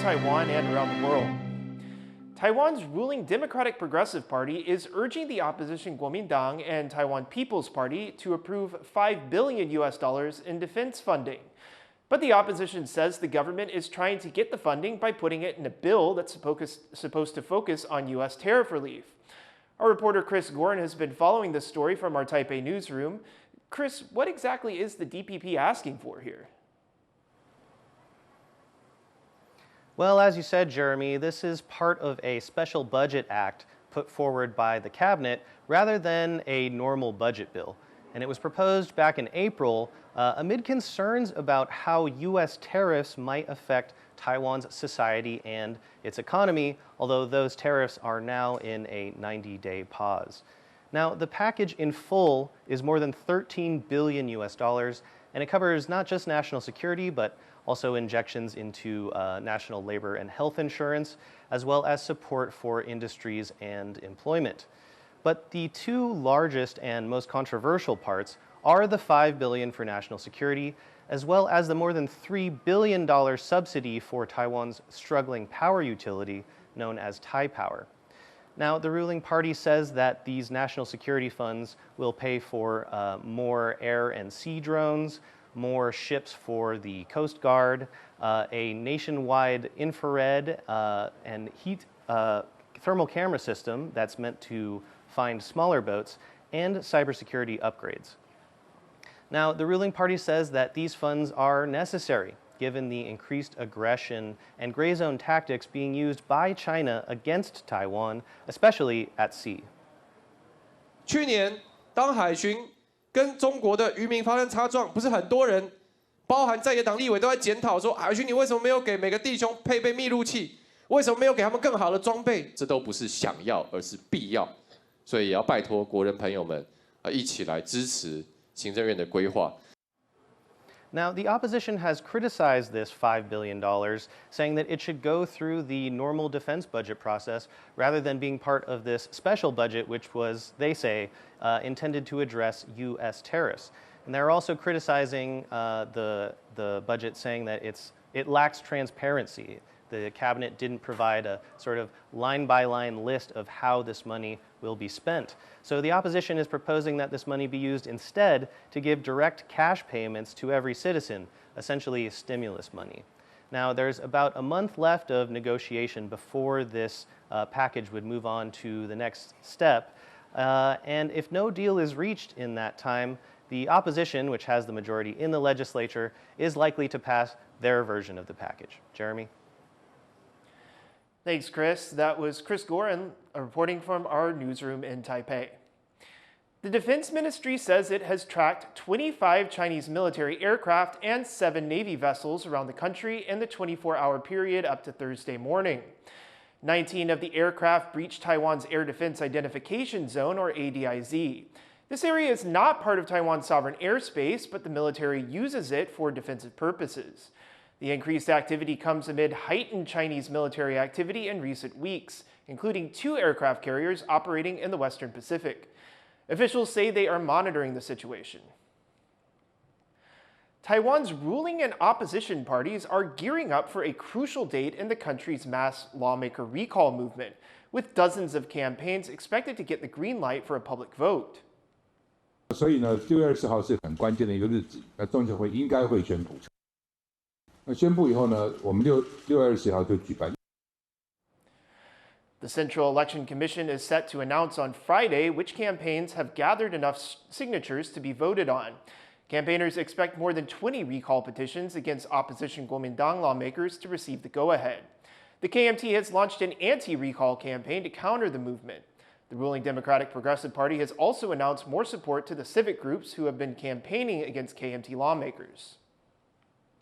Taiwan and around the world. Taiwan's ruling Democratic Progressive Party is urging the opposition Kuomintang and Taiwan People's Party to approve $5 billion in defense funding. But the opposition says the government is trying to get the funding by putting it in a bill that's supposed to focus on U.S. tariff relief. Our reporter Chris Gorin has been following this story from our Taipei newsroom. Chris, what exactly is the DPP asking for here? Well, as you said, Jeremy, this is part of a special budget act put forward by the cabinet rather than a normal budget bill. And it was proposed back in April amid concerns about how U.S. tariffs might affect Taiwan's society and its economy, although those tariffs are now in a 90-day pause. Now, the package in full is more than $13 billion US, and it covers not just national security, but also injections into national labor and health insurance, as well as support for industries and employment. But the two largest and most controversial parts are the $5 billion for national security, as well as the more than $3 billion subsidy for Taiwan's struggling power utility known as Taipower. Now, the ruling party says that these national security funds will pay for more air and sea drones, more ships for the Coast Guard, a nationwide infrared and heat thermal camera system that's meant to find smaller boats, and cybersecurity upgrades. Now, the ruling party says that these funds are necessary given the increased aggression and gray zone tactics being used by China against Taiwan, especially at sea. 去年当海巡跟中国的渔民发生擦撞，不是很多人，包含在野党立委都在检讨说，海巡你为什么没有给每个弟兄配备密录器？为什么没有给他们更好的装备？这都不是想要，而是必要。所以也要拜托国人朋友们一起来支持行政院的规划。 Now, the opposition has criticized this $5 billion, saying that it should go through the normal defense budget process rather than being part of this special budget, which was, they say, intended to address U.S. tariffs. And they're also criticizing the budget, saying that it lacks transparency. The cabinet didn't provide a sort of line-by-line list of how this money will be spent. So the opposition is proposing that this money be used instead to give direct cash payments to every citizen, essentially stimulus money. Now, there's about a month left of negotiation before this package would move on to the next step. And if no deal is reached in that time, the opposition, which has the majority in the legislature, is likely to pass their version of the package. Jeremy? Thanks, Chris. That was Chris Gorin reporting from our newsroom in Taipei. The Defense Ministry says it has tracked 25 Chinese military aircraft and 7 Navy vessels around the country in the 24-hour period up to Thursday morning. 19 of the aircraft breached Taiwan's Air Defense Identification Zone, or ADIZ. This area is not part of Taiwan's sovereign airspace, but the military uses it for defensive purposes. The increased activity comes amid heightened Chinese military activity in recent weeks, including 2 aircraft carriers operating in the Western Pacific. Officials say they are monitoring the situation. Taiwan's ruling and opposition parties are gearing up for a crucial date in the country's mass lawmaker recall movement, with dozens of campaigns expected to get the green light for a public vote. 所以呢，6月20号是很关键的一个日子，中执会应该会宣布。 那宣布以后呢，我们6月20号就举办。The Central Election Commission is set to announce on Friday which campaigns have gathered enough signatures to be voted on. Campaigners expect more than 20 recall petitions against opposition Kuomintang lawmakers to receive the go-ahead. The KMT has launched an anti-recall campaign to counter the movement. The ruling Democratic Progressive Party has also announced more support to the civic groups who have been campaigning against KMT lawmakers.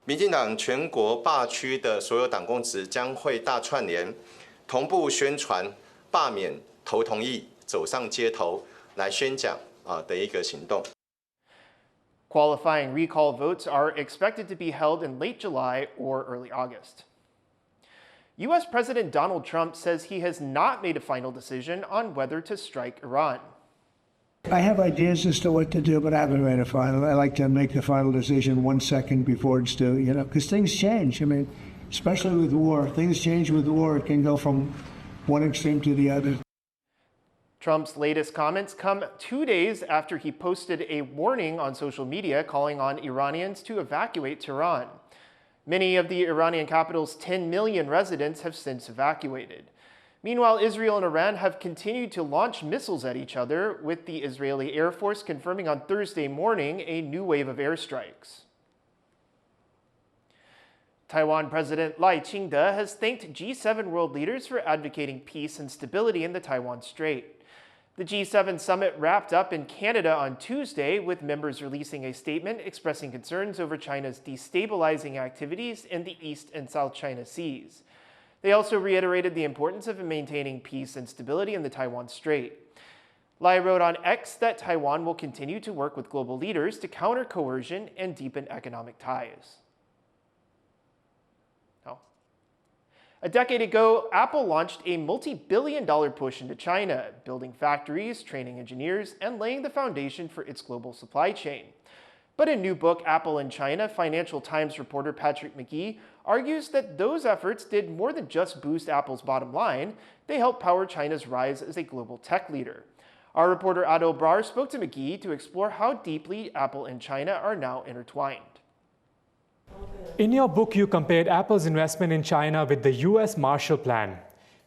民进党全国罢区的所有党公职将会大串联，同步宣传罢免投同意，走上街头来宣讲的一个行动。Qualifying recall votes are expected to be held in late July or early August. U.S. President Donald Trump says he has not made a final decision on whether to strike Iran. I have ideas as to what to do, but I haven't made a final. I like to make the final decision 1 second before it's due, because things change. I mean, especially with war. Things change with war. It can go from one extreme to the other. Trump's latest comments come 2 days after he posted a warning on social media calling on Iranians to evacuate Tehran. Many of the Iranian capital's 10 million residents have since evacuated. Meanwhile, Israel and Iran have continued to launch missiles at each other, with the Israeli Air Force confirming on Thursday morning a new wave of airstrikes. Taiwan President Lai Ching-te has thanked G7 world leaders for advocating peace and stability in the Taiwan Strait. The G7 summit wrapped up in Canada on Tuesday, with members releasing a statement expressing concerns over China's destabilizing activities in the East and South China Seas. They also reiterated the importance of maintaining peace and stability in the Taiwan Strait. Lai wrote on X that Taiwan will continue to work with global leaders to counter coercion and deepen economic ties. A decade ago, Apple launched a multi-billion-dollar push into China, building factories, training engineers, and laying the foundation for its global supply chain. But in a new book, Apple in China, Financial Times reporter Patrick McGee argues that those efforts did more than just boost Apple's bottom line. They helped power China's rise as a global tech leader. Our reporter Ado Brar spoke to McGee to explore how deeply Apple and China are now intertwined. In your book, you compared Apple's investment in China with the US Marshall Plan.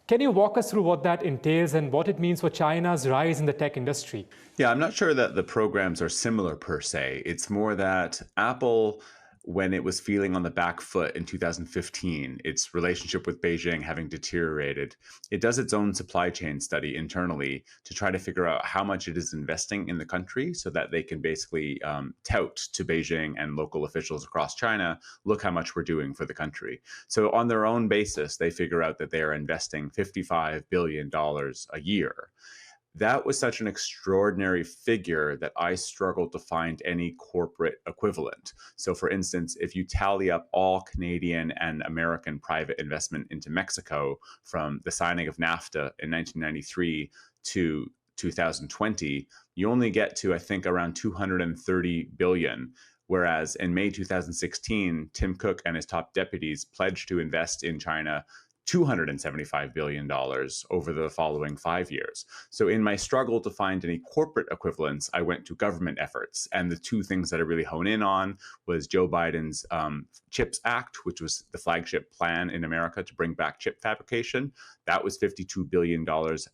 Can you walk us through what that entails and what it means for China's rise in the tech industry? Yeah, I'm not sure that the programs are similar per se. It's more that Apple, when it was feeling on the back foot in 2015, its relationship with Beijing having deteriorated, it does its own supply chain study internally to try to figure out how much it is investing in the country so that they can basically tout to Beijing and local officials across China, look how much we're doing for the country. So on their own basis, they figure out that they are investing $55 billion a year. That was such an extraordinary figure that I struggled to find any corporate equivalent. So for instance, if you tally up all Canadian and American private investment into Mexico from the signing of NAFTA in 1993 to 2020, you only get to, I think, around 230 billion. Whereas in May 2016, Tim Cook and his top deputies pledged to invest in China $275 billion over the following 5 years. So in my struggle to find any corporate equivalents, I went to government efforts. And the two things that I really hone in on was Joe Biden's CHIPS Act, which was the flagship plan in America to bring back chip fabrication. That was $52 billion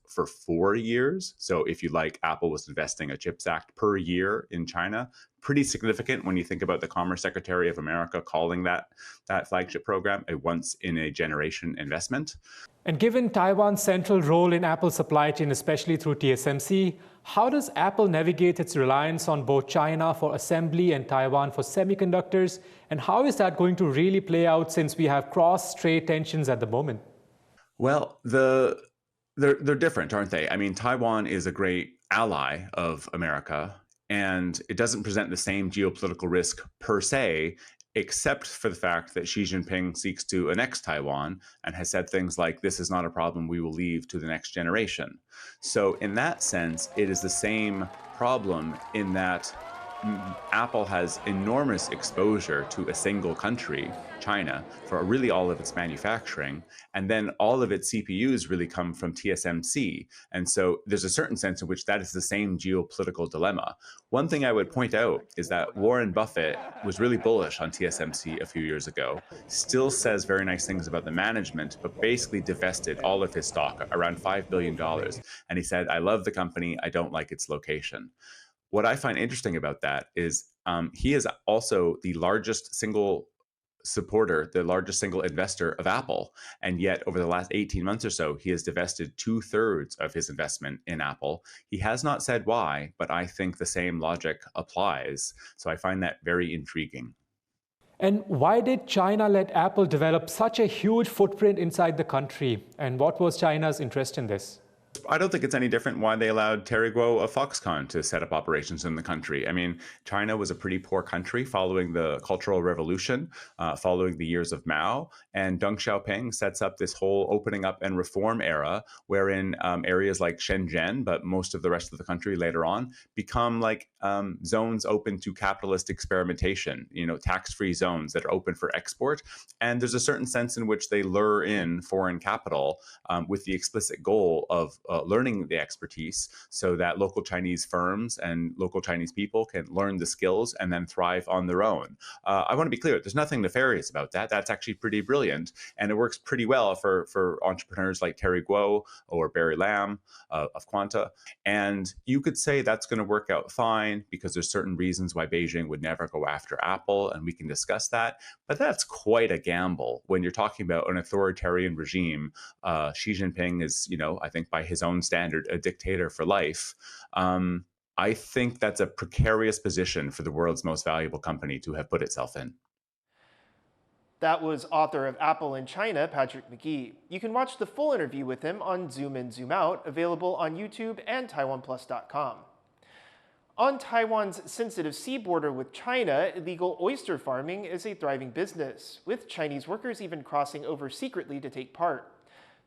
for 4 years. So if you like, Apple was investing a CHIPS Act per year in China. Pretty significant when you think about the Commerce Secretary of America calling that flagship program a once-in-a-generation investment. And given Taiwan's central role in Apple's supply chain, especially through TSMC, how does Apple navigate its reliance on both China for assembly and Taiwan for semiconductors? And how is that going to really play out since we have cross-strait tensions at the moment? Well, they're different, aren't they? I mean, Taiwan is a great ally of America, and it doesn't present the same geopolitical risk per se, except for the fact that Xi Jinping seeks to annex Taiwan and has said things like, this is not a problem we will leave to the next generation. So in that sense, it is the same problem in that Apple has enormous exposure to a single country, China, for really all of its manufacturing. And then all of its CPUs really come from TSMC. And so there's a certain sense in which that is the same geopolitical dilemma. One thing I would point out is that Warren Buffett was really bullish on TSMC a few years ago, still says very nice things about the management, but basically divested all of his stock, around $5 billion. And he said, I love the company, I don't like its location. What I find interesting about that is he is also the largest single supporter, the largest single investor of Apple. And yet over the last 18 months or so, he has divested 2/3 of his investment in Apple. He has not said why, but I think the same logic applies. So I find that very intriguing. And why did China let Apple develop such a huge footprint inside the country? And what was China's interest in this? I don't think it's any different why they allowed Terry Guo of Foxconn to set up operations in the country. I mean, China was a pretty poor country following the Cultural Revolution, following the years of Mao, and Deng Xiaoping sets up this whole opening up and reform era wherein areas like Shenzhen, but most of the rest of the country later on, become like zones open to capitalist experimentation, tax-free zones that are open for export. And there's a certain sense in which they lure in foreign capital with the explicit goal of learning the expertise so that local Chinese firms and local Chinese people can learn the skills and then thrive on their own. I want to be clear, there's nothing nefarious about that. That's actually pretty brilliant. And it works pretty well for entrepreneurs like Terry Guo or Barry Lam of Quanta. And you could say that's going to work out fine because there's certain reasons why Beijing would never go after Apple, and we can discuss that. But that's quite a gamble when you're talking about an authoritarian regime. Xi Jinping is, I think by his own standard, a dictator for life. I think that's a precarious position for the world's most valuable company to have put itself in. That was author of Apple in China, Patrick McGee. You can watch the full interview with him on Zoom In, Zoom Out, available on YouTube and TaiwanPlus.com. On Taiwan's sensitive sea border with China, illegal oyster farming is a thriving business, with Chinese workers even crossing over secretly to take part.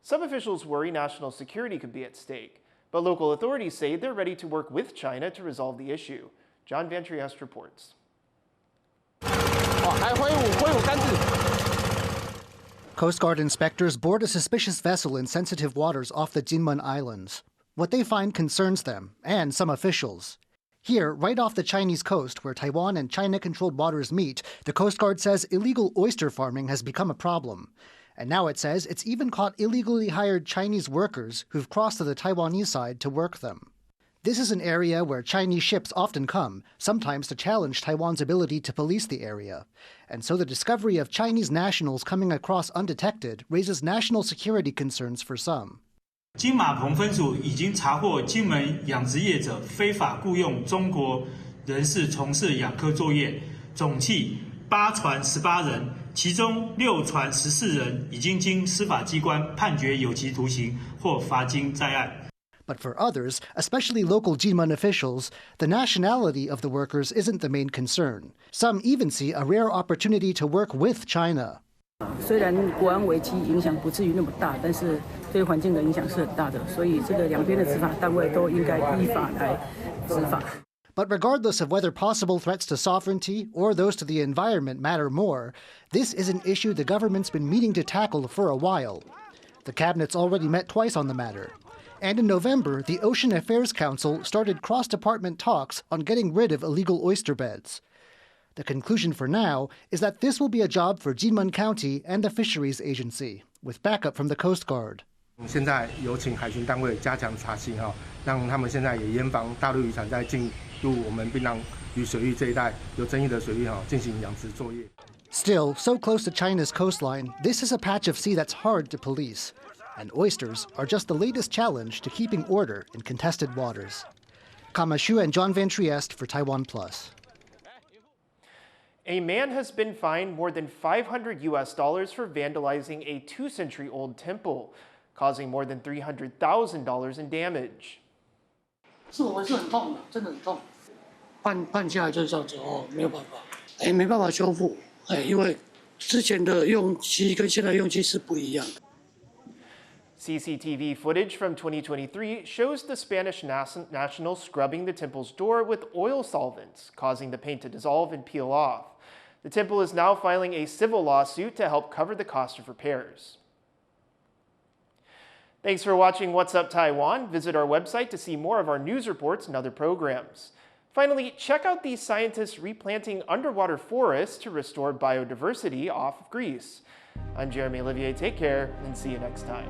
Some officials worry national security could be at stake, but local authorities say they're ready to work with China to resolve the issue. John Van Trieste reports. Coast Guard inspectors board a suspicious vessel in sensitive waters off the Kinmen Islands. What they find concerns them, and some officials. Here, right off the Chinese coast, where Taiwan and China-controlled waters meet, the Coast Guard says illegal oyster farming has become a problem. And now it says it's even caught illegally hired Chinese workers who've crossed to the Taiwanese side to work them. This is an area where Chinese ships often come, sometimes to challenge Taiwan's ability to police the area. And so the discovery of Chinese nationals coming across undetected raises national security concerns for some. 金马棚分署已经查获金门养殖业者非法雇用中国人士从事养科作业，总计8船18人，其中6船14人已经经司法机关判决有期徒刑或罚金在案。 But for others, especially local Kinmen officials, the nationality of the workers isn't the main concern. Some even see a rare opportunity to work with China. 虽然国安危机影响不至于那么大，但是对环境的影响是很大的，所以这个两边的执法单位都应该依法来执法。 But regardless of whether possible threats to sovereignty or those to the environment matter more, this is an issue the government's been meaning to tackle for a while. The cabinet's already met twice on the matter. And in November, the Ocean Affairs Council started cross-department talks on getting rid of illegal oyster beds. The conclusion for now is that this will be a job for Kinmen County and the Fisheries Agency, with backup from the Coast Guard. 现在有请海巡单位加强查缉让他们现在也严防大陆渔船在进入我们槟榔屿水域这一带有争议的水域进行养殖作业。 Still, so close to China's coastline, this is a patch of sea that's hard to police. And oysters are just the latest challenge to keeping order in contested waters. Kama Xu and John Van Trieste for TaiwanPlus. A man has been fined more than $500 for vandalizing a 2-century-old temple, causing more than $300,000 in damage. 是我是很痛的，真的很痛，判下来就这样子没有办法，没办法修复，因为之前的用漆跟现在用漆是不一样的。 CCTV footage from 2023 shows the Spanish national scrubbing the temple's door with oil solvents, causing the paint to dissolve and peel off. The temple is now filing a civil lawsuit to help cover the cost of repairs. Thanks for watching What's Up Taiwan. Visit our website to see more of our news reports and other programs. Finally, check out these scientists replanting underwater forests to restore biodiversity off of Greece. I'm Jeremy Olivier. Take care and see you next time.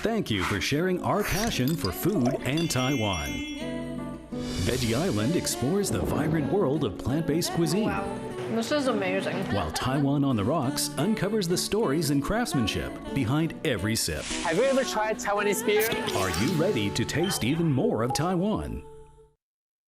Thank you for sharing our passion for food and Taiwan. Veggie Island explores the vibrant world of plant-based cuisine. This is amazing. While Taiwan on the Rocks uncovers the stories and craftsmanship behind every sip. Have you ever tried Taiwanese beer? Are you ready to taste even more of Taiwan?